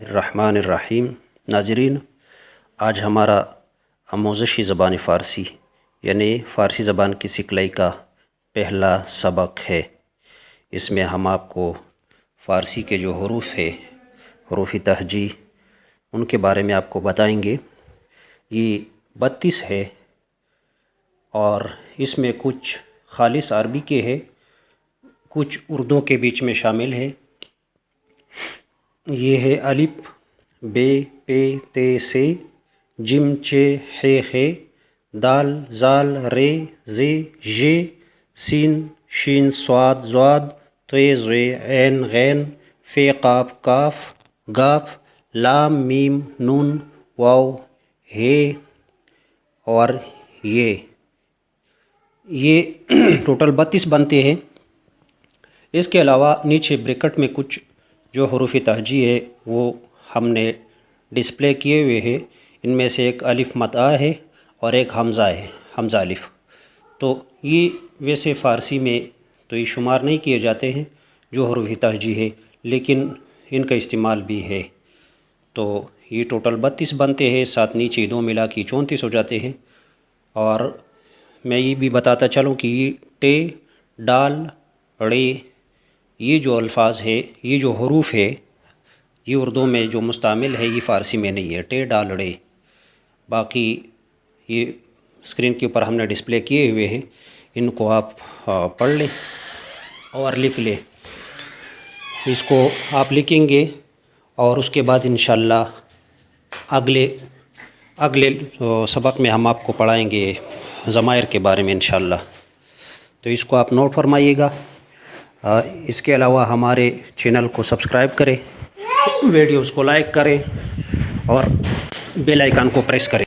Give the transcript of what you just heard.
الرحمن الرحیم۔ ناظرین، آج ہمارا آموزشی زبان فارسی یعنی فارسی زبان کی سکلائی کا پہلا سبق ہے۔ اس میں ہم آپ کو فارسی کے جو حروف ہے، حروف تہجی، ان کے بارے میں آپ کو بتائیں گے۔ یہ 32 ہے اور اس میں کچھ خالص عربی کے ہے، کچھ اردو کے بیچ میں شامل ہے۔ یہ ہے الف، بے، پے، تے، سے، جم، چے، ہے، خے، دال، زال، رے، زے، ژے، سین، شین، صاد، ضاد، طے، ظے، عین، غین، فے، قاف، کاف، گاف، لام، میم، نون، واو، ہے اور یہ ٹوٹل 32 بنتے ہیں۔ اس کے علاوہ نیچے بریکٹ میں کچھ جو حروف تہجی ہے وہ ہم نے ڈسپلے کیے ہوئے ہیں۔ ان میں سے ایک الف مد آ ہے اور ایک حمزہ ہے، حمزہ الف۔ تو یہ ویسے فارسی میں تو یہ شمار نہیں کیے جاتے ہیں جو حروف تہجی ہے، لیکن ان کا استعمال بھی ہے۔ تو یہ ٹوٹل 32 بنتے ہیں، ساتھ نیچے دو ملا کے 34 ہو جاتے ہیں۔ اور میں یہ بھی بتاتا چلوں کہ یہ ٹے، ڈال، ڑے، یہ جو الفاظ ہے، یہ جو حروف ہے، یہ اردو میں جو مستعمل ہے، یہ فارسی میں نہیں ہے، ٹے، ڈال، ڑے۔ باقی یہ اسکرین کے اوپر ہم نے ڈسپلے کیے ہوئے ہیں، ان کو آپ پڑھ لیں اور لکھ لیں۔ اس کو آپ لکھیں گے اور اس کے بعد انشاءاللہ اگلے سبق میں ہم آپ کو پڑھائیں گے ضمائر کے بارے میں انشاءاللہ۔ تو اس کو آپ نوٹ فرمائیے گا۔ اس کے علاوہ ہمارے چینل کو سبسکرائب کریں، ویڈیوز کو لائک کریں اور بیل آئیکن کو پریس کریں۔